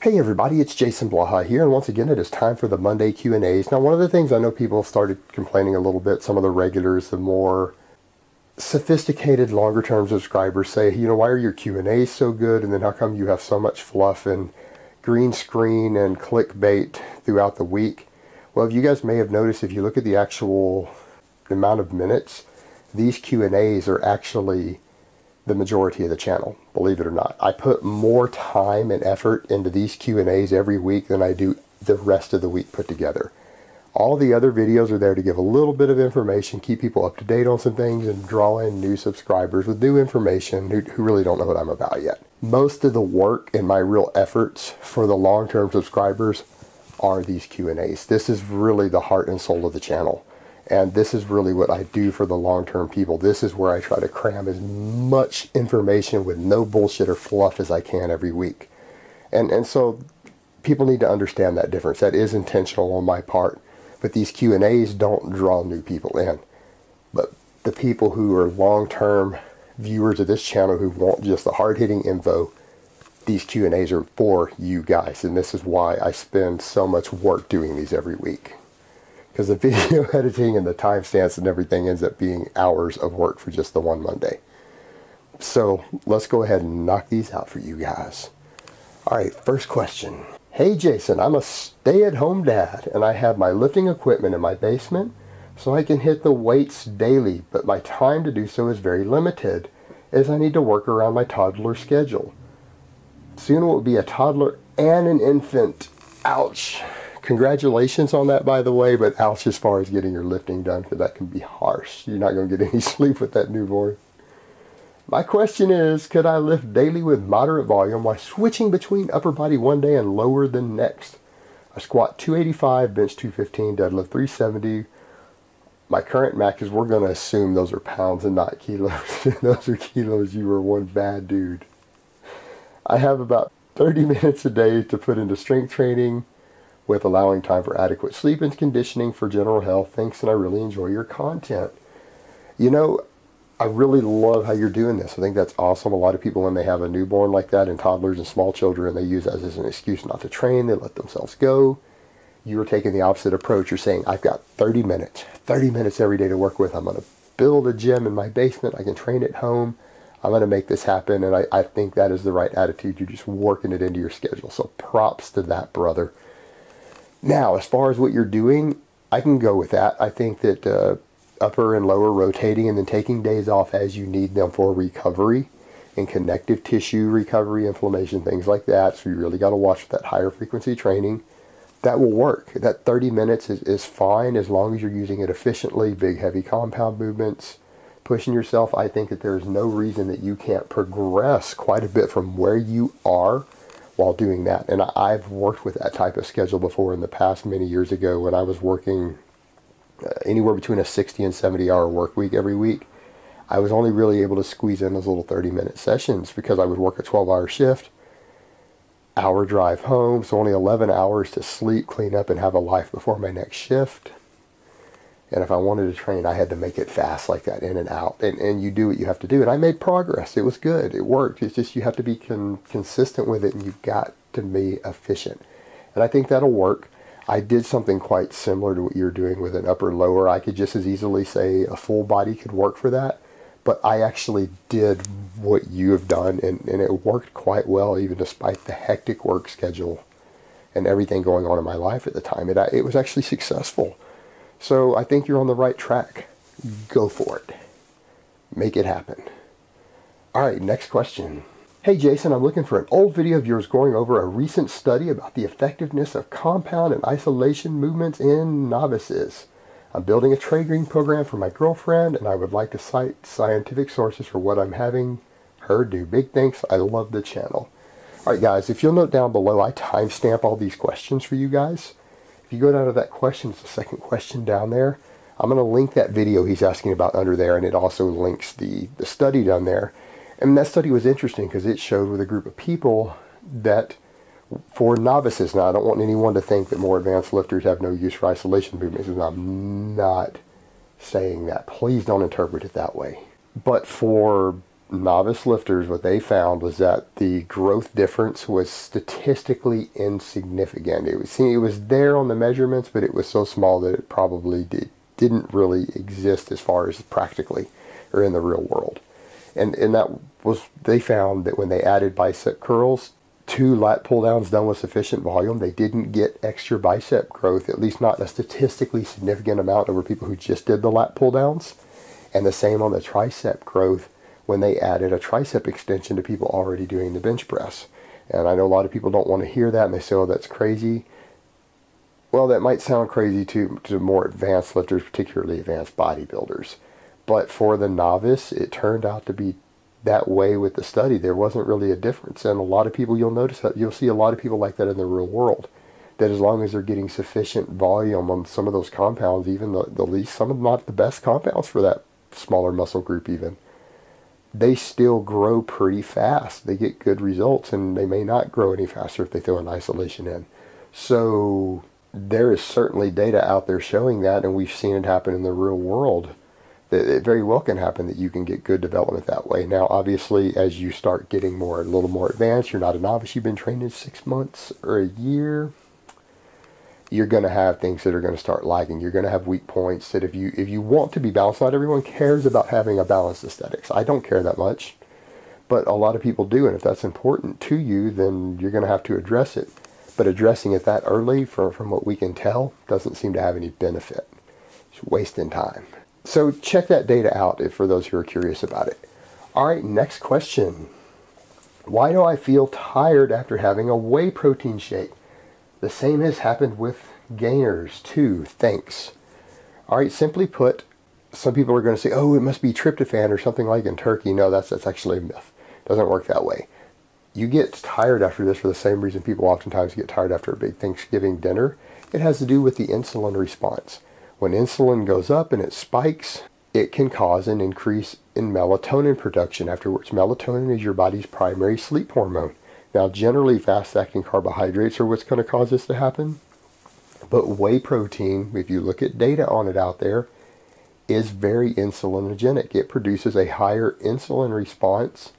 Hey everybody, it's Jason Blaha here, and once again it is time for the Monday Q&As. Now, one of the things I know people have started complaining a little bit, some of the regulars, the more sophisticated, longer-term subscribers say, why are your Q&As so good, and then how come you have so much fluff and green screen and clickbait throughout the week? Well, you guys may have noticed, if you look at the actual amount of minutes, these Q&As are actually the majority of the channel, believe it or not. I put more time and effort into these Q&As every week than I do the rest of the week put together. All the other videos are there to give a little bit of information, keep people up to date on some things, and draw in new subscribers with new information who really don't know what I'm about yet. Most of the work and my real efforts for the long-term subscribers are these Q&As. This is really the heart and soul of the channel. And this is really what I do for the long-term people. This is where I try to cram as much information with no bullshit or fluff as I can every week. And so people need to understand that difference. That is intentional on my part. But these Q&As don't draw new people in. But the people who are long-term viewers of this channel who want just the hard-hitting info, these Q&As are for you guys. And this is why I spend so much work doing these every week. Because the video editing and the timestamps and everything ends up being hours of work for just the one Monday. So let's go ahead and knock these out for you guys. Alright, first question. Hey Jason, I'm a stay-at-home dad and I have my lifting equipment in my basement so I can hit the weights daily, but my time to do so is very limited as I need to work around my toddler schedule. Soon it will be a toddler and an infant. Ouch. Congratulations on that, by the way, but ouch as far as getting your lifting done, because that can be harsh. You're not going to get any sleep with that newborn. My question is, could I lift daily with moderate volume while switching between upper body one day and lower the next? I squat 285, bench 215, deadlift 370. My current max is, we're going to assume those are pounds and not kilos. Those are kilos. You were one bad dude. I have about 30 minutes a day to put into strength training, with allowing time for adequate sleep and conditioning for general health. Thanks, and I really enjoy your content. I really love how you're doing this. I think that's awesome. A lot of people, when they have a newborn like that and toddlers and small children, they use that as an excuse not to train. They let themselves go. You're taking the opposite approach. You're saying, I've got 30 minutes every day to work with. I'm going to build a gym in my basement. I can train at home. I'm going to make this happen. And I think that is the right attitude. You're just working it into your schedule. So props to that, brother. Now, as far as what you're doing, I can go with that. I think that upper and lower rotating and then taking days off as you need them for recovery and connective tissue recovery, inflammation, things like that. So you really got to watch that higher frequency training. That will work. That 30 minutes is fine as long as you're using it efficiently. Big, heavy compound movements, pushing yourself. I think that there's no reason that you can't progress quite a bit from where you are while doing that. And I've worked with that type of schedule before in the past many years ago when I was working anywhere between a 60 and 70 hour work week every week. I was only really able to squeeze in those little 30-minute sessions because I would work a 12-hour shift, hour drive home, so only 11 hours to sleep, clean up, and have a life before my next shift. And if I wanted to train, I had to make it fast like that, in and out. And you do what you have to do. And I made progress. It was good. It worked. It's just you have to be consistent with it, and you've got to be efficient. And I think that'll work. I did something quite similar to what you're doing with an upper lower. I could just as easily say a full body could work for that. But I actually did what you have done, and it worked quite well, even despite the hectic work schedule and everything going on in my life at the time. It was actually successful. So I think you're on the right track. Go for it. Make it happen. All right, next question. Hey Jason, I'm looking for an old video of yours going over a recent study about the effectiveness of compound and isolation movements in novices. I'm building a triggering program for my girlfriend, and I would like to cite scientific sources for what I'm having her do. Big thanks. I love the channel. All right, guys, if you'll note down below, I timestamp all these questions for you guys. If you go down to that question, it's the second question down there. I'm going to link that video he's asking about under there, and it also links the study down there. And that study was interesting because it showed with a group of people that for novices, now I don't want anyone to think that more advanced lifters have no use for isolation movements, and I'm not saying that. Please don't interpret it that way. But for novice lifters, what they found was that the growth difference was statistically insignificant. It was there on the measurements, but it was so small that it probably didn't really exist as far as practically or in the real world. And that was, they found that when they added bicep curls, 2 lat pull downs done with sufficient volume, they didn't get extra bicep growth, at least not a statistically significant amount over people who just did the lat pull downs. And the same on the tricep growth when they added a tricep extension to people already doing the bench press. And I know a lot of people don't want to hear that, and they say, oh, that's crazy. Well, that might sound crazy to more advanced lifters, particularly advanced bodybuilders. But for the novice, it turned out to be that way with the study. There wasn't really a difference. And a lot of people, you'll notice that, you'll see a lot of people like that in the real world. That as long as they're getting sufficient volume on some of those compounds, even the least, some of them not the best compounds for that smaller muscle group even, they still grow pretty fast. They get good results, and they may not grow any faster if they throw an isolation in. So there is certainly data out there showing that, and we've seen it happen in the real world, that it very well can happen that you can get good development that way. Now, obviously, as you start getting a little more advanced, you're not a novice, you've been training 6 months or a year, you're going to have things that are going to start lagging. You're going to have weak points that if you want to be balanced, not everyone cares about having a balanced aesthetics. I don't care that much, but a lot of people do, and if that's important to you, then you're going to have to address it. But addressing it that early, from what we can tell, doesn't seem to have any benefit. It's wasting time. So check that data out for those who are curious about it. All right, next question. Why do I feel tired after having a whey protein shake? The same has happened with gainers too. Thanks. All right, simply put, some people are going to say, oh, it must be tryptophan or something like in turkey. No, that's actually a myth. It doesn't work that way. You get tired after this for the same reason people oftentimes get tired after a big Thanksgiving dinner. It has to do with the insulin response. When insulin goes up and it spikes, it can cause an increase in melatonin production afterwards. Melatonin is your body's primary sleep hormone. Now, generally, fast-acting carbohydrates are what's going to cause this to happen. But whey protein, if you look at data on it out there, is very insulinogenic. It produces a higher insulin response,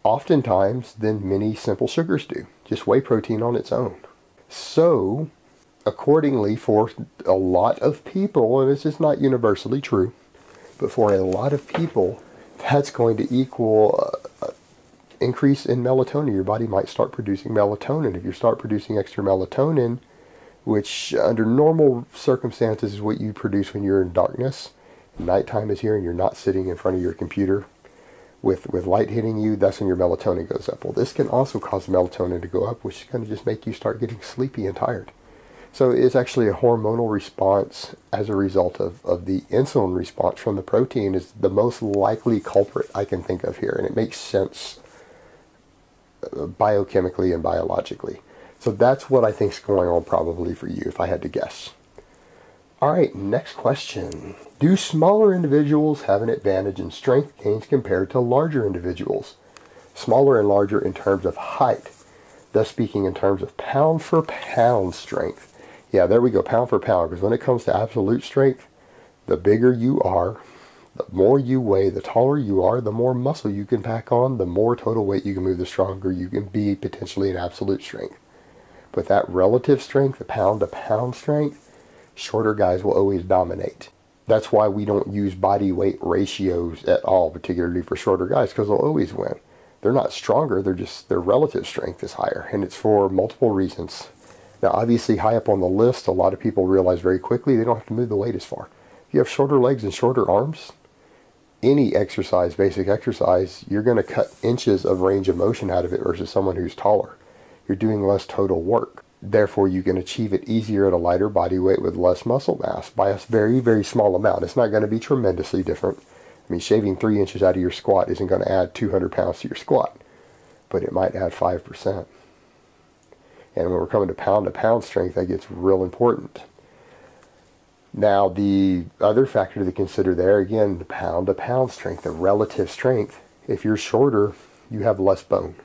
oftentimes, than many simple sugars do. Just whey protein on its own. So, accordingly, for a lot of people, and this is not universally true, but for a lot of people, that's going to equal increase in melatonin. Your body might start producing melatonin. If you start producing extra melatonin, which under normal circumstances is what you produce when you're in darkness, nighttime is here and you're not sitting in front of your computer with light hitting you, that's when your melatonin goes up. Well, this can also cause melatonin to go up, which is going to just make you start getting sleepy and tired. So it's actually a hormonal response as a result of the insulin response from the protein is the most likely culprit I can think of here, and it makes sense biochemically and biologically. So that's what I think is going on probably for you, if I had to guess. All right, next question. Do smaller individuals have an advantage in strength gains compared to larger individuals? Smaller and larger in terms of height, thus speaking in terms of pound for pound strength. Yeah, there we go, pound for pound, because when it comes to absolute strength, the bigger you are, the more you weigh, the taller you are, the more muscle you can pack on, the more total weight you can move, the stronger you can be potentially in absolute strength. But that relative strength, the pound-to-pound strength, shorter guys will always dominate. That's why we don't use body weight ratios at all, particularly for shorter guys, because they'll always win. They're not stronger, their relative strength is higher, and it's for multiple reasons. Now, obviously, high up on the list, a lot of people realize very quickly they don't have to move the weight as far. If you have shorter legs and shorter arms, any exercise, basic exercise, you're going to cut inches of range of motion out of it versus someone who's taller. You're doing less total work. Therefore, you can achieve it easier at a lighter body weight with less muscle mass by a very, very small amount. It's not going to be tremendously different. I mean, shaving 3 inches out of your squat isn't going to add 200 pounds to your squat, but it might add 5%. And when we're coming to pound strength, that gets real important. Now, the other factor to consider there, again, the pound-to-pound strength, the relative strength. If you're shorter, you have less bone.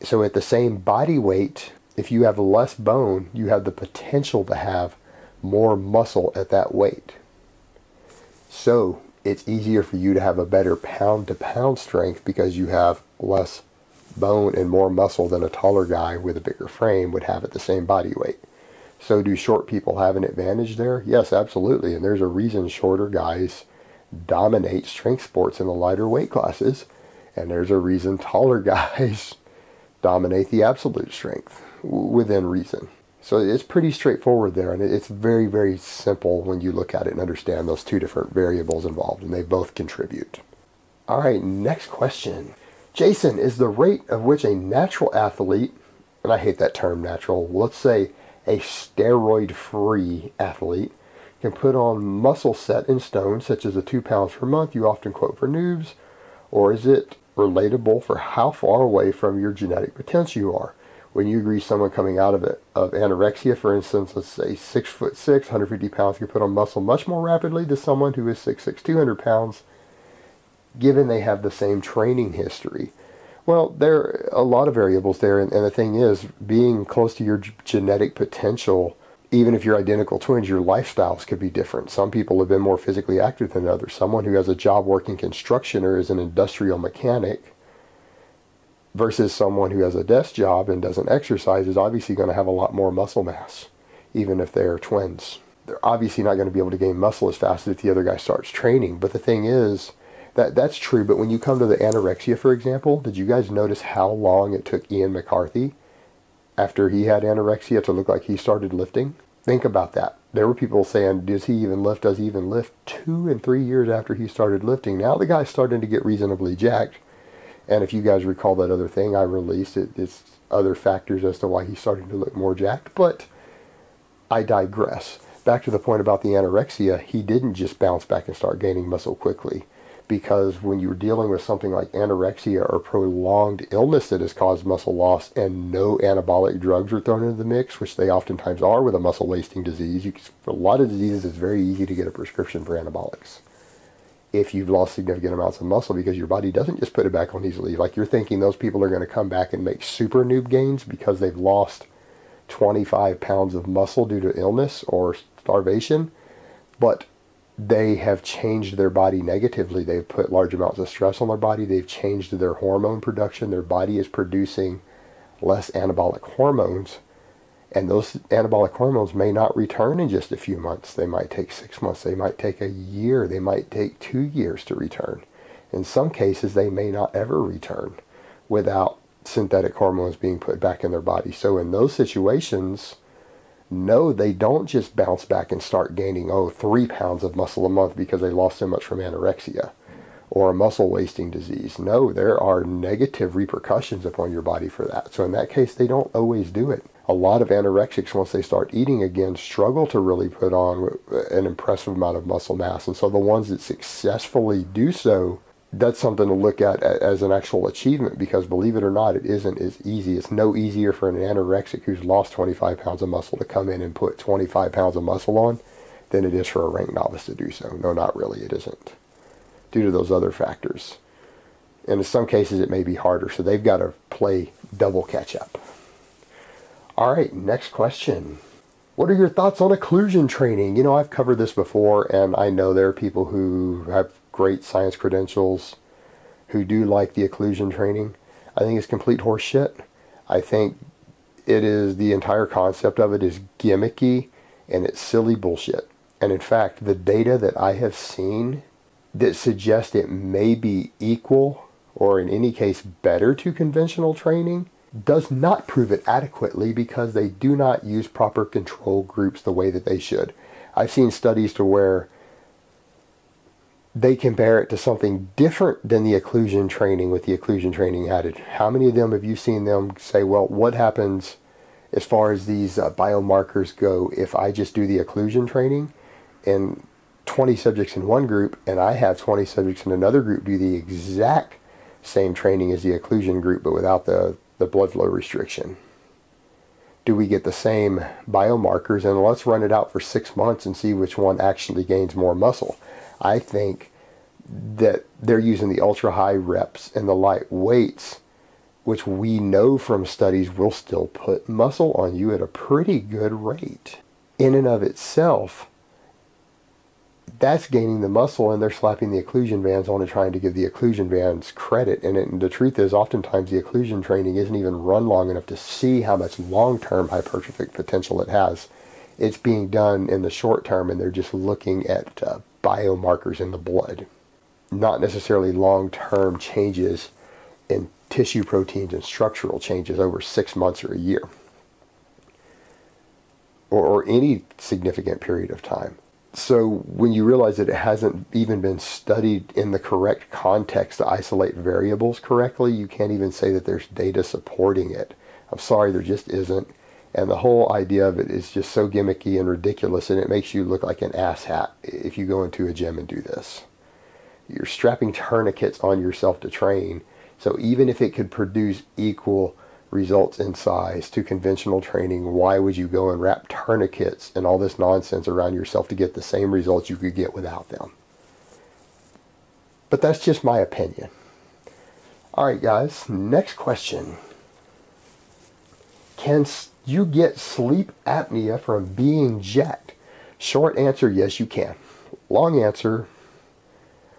So at the same body weight, if you have less bone, you have the potential to have more muscle at that weight. So it's easier for you to have a better pound-to-pound strength because you have less bone and more muscle than a taller guy with a bigger frame would have at the same body weight. So do short people have an advantage there? Yes, absolutely. And there's a reason shorter guys dominate strength sports in the lighter weight classes. And there's a reason taller guys dominate the absolute strength within reason. So it's pretty straightforward there. And it's very, very simple when you look at it and understand those two different variables involved. And they both contribute. All right, next question. Jason, is the rate of which a natural athlete, and I hate that term natural, let's say a steroid-free athlete, can put on muscle set in stone, such as the 2 pounds per month you often quote for noobs, or is it relatable for how far away from your genetic potential you are? When you agree someone coming out of anorexia, for instance, let's say 6'6", 150 pounds, can put on muscle much more rapidly than someone who is 6'6", 200 pounds, given they have the same training history? Well, there are a lot of variables there, and the thing is, being close to your genetic potential, even if you're identical twins, your lifestyles could be different. Some people have been more physically active than others. Someone who has a job working construction or is an industrial mechanic versus someone who has a desk job and doesn't exercise is obviously going to have a lot more muscle mass, even if they're twins. They're obviously not going to be able to gain muscle as fast as if the other guy starts training. But the thing is, that's true, but when you come to the anorexia, for example, did you guys notice how long it took Ian McCarthy after he had anorexia to look like he started lifting? Think about that. There were people saying, does he even lift? Does he even lift? 2 and 3 years after he started lifting. Now the guy's starting to get reasonably jacked. And if you guys recall that other thing I released, it's other factors as to why he's starting to look more jacked. But I digress. Back to the point about the anorexia, he didn't just bounce back and start gaining muscle quickly. Because when you're dealing with something like anorexia or prolonged illness that has caused muscle loss and no anabolic drugs are thrown into the mix, which they oftentimes are with a muscle wasting disease, for a lot of diseases it's very easy to get a prescription for anabolics if you've lost significant amounts of muscle, because your body doesn't just put it back on easily. Like, you're thinking those people are going to come back and make super noob gains because they've lost 25 pounds of muscle due to illness or starvation, but they have changed their body negatively. They've put large amounts of stress on their body. They've changed their hormone production. Their body is producing less anabolic hormones. And those anabolic hormones may not return in just a few months. They might take 6 months. They might take a year. They might take 2 years to return. In some cases, they may not ever return without synthetic hormones being put back in their body. So in those situations, no, they don't just bounce back and start gaining, 3 pounds of muscle a month because they lost so much from anorexia or a muscle wasting disease. No, there are negative repercussions upon your body for that. So in that case, they don't always do it. A lot of anorexics, once they start eating again, struggle to really put on an impressive amount of muscle mass. And so the ones that successfully do so, that's something to look at as an actual achievement, because believe it or not, it isn't as easy. It's no easier for an anorexic who's lost 25 pounds of muscle to come in and put 25 pounds of muscle on than it is for a ranked novice to do so. No, not really, it isn't, due to those other factors. And in some cases it may be harder, so they've got to play double catch up. All right, next question. What are your thoughts on occlusion training? You know, I've covered this before, and I know there are people who have great science credentials who do like the occlusion training. I think it's complete horse shit. I think it is, the entire concept of it is gimmicky and it's silly bullshit. And in fact, the data that I have seen that suggest it may be equal or in any case better to conventional training does not prove it adequately, because they do not use proper control groups the way that they should. I've seen studies to where they compare it to something different than the occlusion training with the occlusion training added. How many of them have you seen them say, well, what happens as far as these biomarkers go if I just do the occlusion training and 20 subjects in one group and I have 20 subjects in another group do the exact same training as the occlusion group but without the blood flow restriction? Do we get the same biomarkers? And let's run it out for 6 months and see which one actually gains more muscle. I think that they're using the ultra high reps and the light weights, which we know from studies will still put muscle on you at a pretty good rate. In and of itself, that's gaining the muscle, and they're slapping the occlusion bands on and trying to give the occlusion bands credit. And the truth is, oftentimes the occlusion training isn't even run long enough to see how much long-term hypertrophic potential it has. It's being done in the short term, and they're just looking at biomarkers in the blood, not necessarily long-term changes in tissue proteins and structural changes over 6 months or a year, or any significant period of time. So when you realize that it hasn't even been studied in the correct context to isolate variables correctly, you can't even say that there's data supporting it. I'm sorry, there just isn't. And the whole idea of it is just so gimmicky and ridiculous, and it makes you look like an asshat if you go into a gym and do this. You're strapping tourniquets on yourself to train, so even if it could produce equal results in size to conventional training, why would you go and wrap tourniquets and all this nonsense around yourself to get the same results you could get without them? But that's just my opinion. Alright guys, next question. Can you get sleep apnea from being jacked? Short answer, yes you can. Long answer,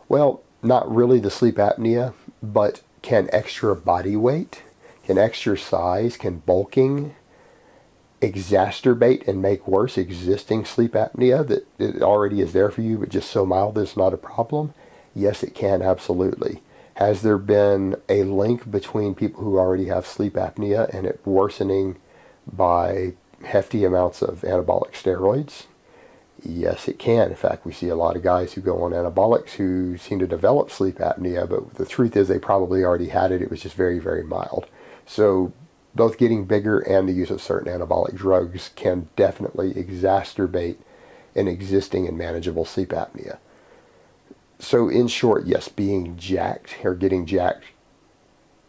well, not really the sleep apnea, but can extra body weight, can exercise, can bulking exacerbate and make worse existing sleep apnea that it already is there for you, but just so mild that it's not a problem? Yes, it can, absolutely. Has there been a link between people who already have sleep apnea and it worsening by hefty amounts of anabolic steroids? Yes, it can. In fact, we see a lot of guys who go on anabolics who seem to develop sleep apnea, but the truth is they probably already had it. It was just very, very mild. So both getting bigger and the use of certain anabolic drugs can definitely exacerbate an existing and manageable sleep apnea. So in short, yes, being jacked or getting jacked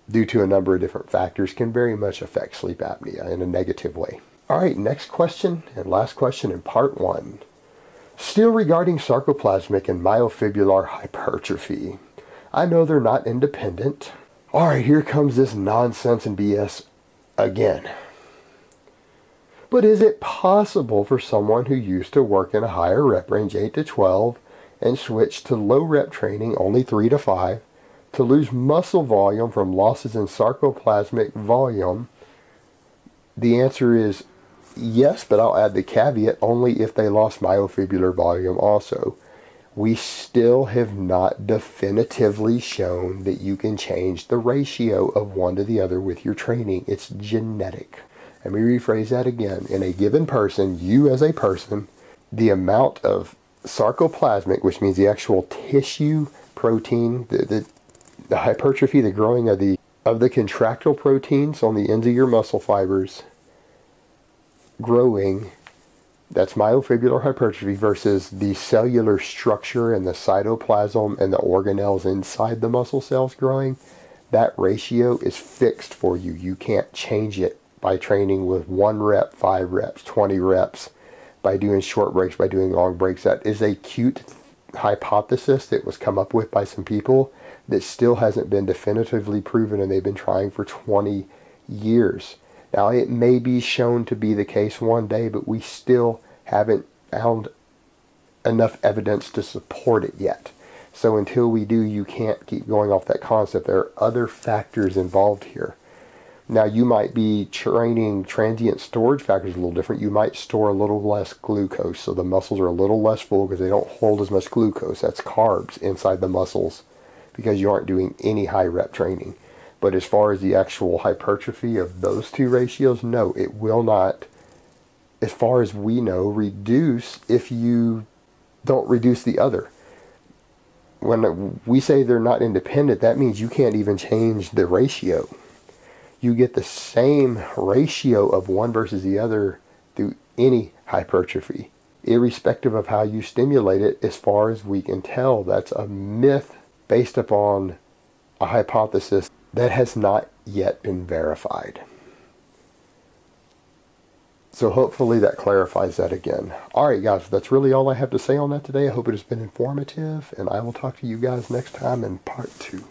due to a number of different factors can very much affect sleep apnea in a negative way. All right, next question and last question in part 1. Still regarding sarcoplasmic and myofibrillar hypertrophy. I know they're not independent. All right, here comes this nonsense and BS again. But is it possible for someone who used to work in a higher rep range, 8 to 12, and switched to low rep training, only 3 to 5, to lose muscle volume from losses in sarcoplasmic volume? The answer is yes, but I'll add the caveat, only if they lost myofibrillar volume also. We still have not definitively shown that you can change the ratio of one to the other with your training. It's genetic. Let me rephrase that again. In a given person, you as a person, the amount of sarcoplasmic, which means the actual tissue protein, the hypertrophy, the growing of the contractile proteins on the ends of your muscle fibers growing, that's myofibrillar hypertrophy, versus the cellular structure and the cytoplasm and the organelles inside the muscle cells growing. That ratio is fixed for you. You can't change it by training with 1 rep, 5 reps, 20 reps, by doing short breaks, by doing long breaks. That is a cute hypothesis that was come up with by some people that still hasn't been definitively proven, and they've been trying for 20 years. Now, it may be shown to be the case one day, but we still haven't found enough evidence to support it yet. So until we do, you can't keep going off that concept. There are other factors involved here. Now, you might be training transient storage factors a little different. You might store a little less glucose, so the muscles are a little less full because they don't hold as much glucose. That's carbs inside the muscles because you aren't doing any high rep training. But as far as the actual hypertrophy of those two ratios, no, it will not, as far as we know, reduce if you don't reduce the other. When we say they're not independent, that means you can't even change the ratio. You get the same ratio of one versus the other through any hypertrophy, irrespective of how you stimulate it. As far as we can tell, that's a myth based upon a hypothesis that has not yet been verified. So hopefully that clarifies that again. Alright guys, that's really all I have to say on that today. I hope it has been informative, and I will talk to you guys next time in part 2.